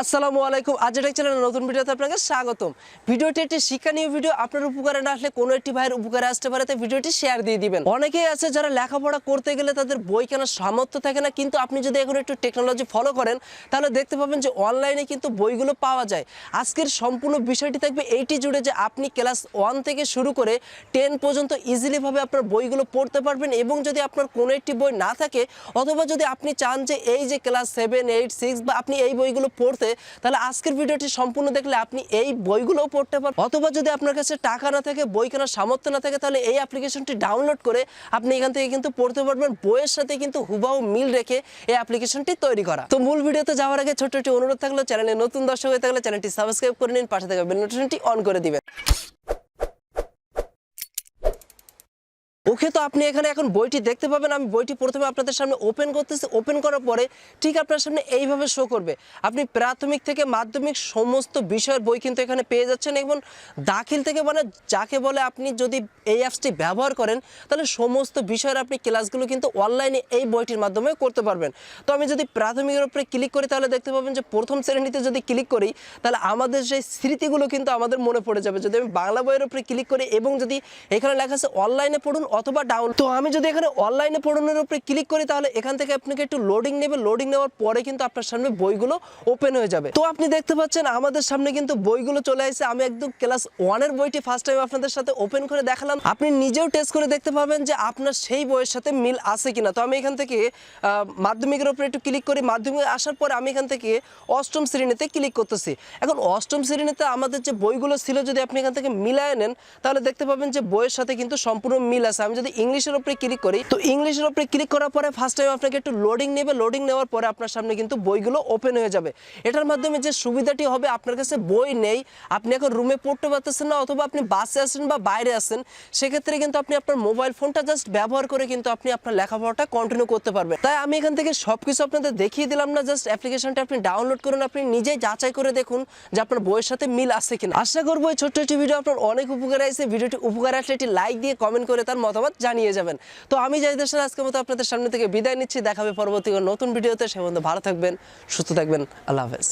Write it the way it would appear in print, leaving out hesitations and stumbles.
আসসালামু আলাইকুম। RJTecH চ্যানেলের নতুন ভিডিওতে আপনাকে স্বাগতম। ভিডিওটি একটি শিক্ষণীয় ভিডিও, আপনার উপকারে না আসলে কোনো একটি ভাইয়ের উপকারে আসতে পারে, তাই ভিডিওটি শেয়ার দিয়ে দিবেন। অনেকেই আছে যারা লেখাপড়া করতে গেলে তাদের বই কেনার সামর্থ্য থাকে না, কিন্তু আপনি যদি এখন একটু টেকনোলজি ফলো করেন তাহলে দেখতে পাবেন যে অনলাইনে কিন্তু বইগুলো পাওয়া যায়। আজকের সম্পূর্ণ বিষয়টি থাকবে এইটি জুড়ে যে আপনি ক্লাস 1 থেকে শুরু করে 10 পর্যন্ত ইজিলিভাবে আপনার বইগুলো পড়তে পারবেন, এবং যদি আপনার কোনো একটি বই না থাকে অথবা যদি আপনি চান যে এই যে ক্লাস 7, 8, 6 বা আপনি এই বইগুলো পড়তে, তাহলে আজকের ভিডিওটি সম্পূর্ণ দেখলে আপনি এই বইগুলোও পড়তে পারবেন। অথবা যদি আপনার কাছে টাকা না থাকে, বই কেনার সামর্থ্য না থাকে, তাহলে এই অ্যাপ্লিকেশনটি ডাউনলোড করে আপনি এখান থেকে কিন্তু পড়তে পারবেন। বইয়ের সাথে কিন্তু হুবহু মিল রেখে এই অ্যাপ্লিকেশনটি তৈরি করা। তো মূল ভিডিওতে যাওয়ার আগে ছোট্ট একটি অনুরোধ থাকলো, চ্যানেলে নতুন দর্শক হয়ে থাকলে চ্যানেলটি সাবস্ক্রাইব করে নিন, পাশে থাকা বেল নোটিফিকেশনটি অন করে দিবেন। ওকে, তো আপনি এখানে এখন বইটি দেখতে পাবেন। আমি বইটি প্রথমে আপনাদের সামনে ওপেন করতেছি। ওপেন করার পরে ঠিক আপনার সামনে এইভাবে শো করবে। আপনি প্রাথমিক থেকে মাধ্যমিক সমস্ত বিষয়ের বই কিন্তু এখানে পেয়ে যাচ্ছেন, এবং দাখিল থেকে মানে যাকে বলে আপনি যদি এই অ্যাপসটি ব্যবহার করেন তাহলে সমস্ত বিষয়ের আপনি ক্লাসগুলো কিন্তু অনলাইনে এই বইটির মাধ্যমে করতে পারবেন। তো আমি যদি প্রাথমিকের উপরে ক্লিক করি তাহলে দেখতে পাবেন যে প্রথম শ্রেণীতে যদি ক্লিক করি তাহলে আমাদের সেই স্মৃতিগুলো কিন্তু আমাদের মনে পড়ে যাবে। যদি আমি বাংলা বইয়ের উপরে ক্লিক করি এবং যদি এখানে লেখা আছে অনলাইনে পড়ুন অথবা ডাউন, তো আমি যদি এখানে অনলাইনে পড়ানোর উপরে ক্লিক করি তাহলে এখান থেকে আপনাকে একটু লোডিং নেবে। লোডিং নেওয়ার পরে কিন্তু আপনার সামনে বইগুলো ওপেন হয়ে যাবে। তো আপনি দেখতে পাচ্ছেন আমাদের সামনে কিন্তু বইগুলো চলে আসছে। আমি একদম ক্লাস 1 এর বইটি ফার্স্ট টাইম আপনাদের সাথে ওপেন করে দেখালাম। আপনি নিজেও টেস্ট করে দেখতে পাবেন যে আপনার সেই বইয়ের সাথে মিল আছে কিনা। তো আমি এখান থেকে মাধ্যমিকের উপরে একটু ক্লিক করি। মাধ্যমিক আসার পরে আমি এখান থেকে অষ্টম শ্রেণীতে ক্লিক করতেছি। এখন অষ্টম শ্রেণীতে আমাদের যে বইগুলো ছিল যদি আপনি এখান থেকে মিলায় নেন তাহলে দেখতে পাবেন যে বইয়ের সাথে কিন্তু সম্পূর্ণ মিল আছে। আমি যদি ইংলিশের উপরে ক্লিক করি, তো ইংলিশের উপরে ক্লিক করার পরে ফার্স্ট টাইম আপনাকে একটু লোডিং নেবে। লোডিং নেওয়ার পরে আপনার সামনে কিন্তু বইগুলো ওপেন হয়ে যাবে। এটার মাধ্যমে যে সুবিধাটি হবে, আপনার কাছে বই নেই, আপনি এখন রুমে পড়তে পারতেছেন না অথবা আপনি বাসে আসেন বা বাইরে আসেন, সেক্ষেত্রে কিন্তু আপনি আপনার মোবাইল ফোনটা জাস্ট ব্যবহার করে কিন্তু আপনি আপনার লেখাপড়াটা কন্টিনিউ করতে পারবেন। তাই আমি এখান থেকে সবকিছু আপনাদের দেখিয়ে দিলাম না, জাস্ট অ্যাপ্লিকেশনটা আপনি ডাউনলোড করুন, আপনি নিজেই যাচাই করে দেখুন যে আপনার বইয়ের সাথে মিল আছে কিনা। আশা করবো এই ছোট্ট একটি ভিডিও আপনার অনেক উপকার আছে। ভিডিওটি উপকার আসলে একটি লাইক দিয়ে কমেন্ট করে তার মতামত জানিয়ে যাবেন। তো আমি জাহিদ হাসান আজকের মতো আপনাদের সামনে থেকে বিদায় নিচ্ছি। দেখাবে পরবর্তী নতুন ভিডিওতে। সে পর্যন্ত ভালো থাকবেন, সুস্থ থাকবেন। আল্লাহ হাফেজ।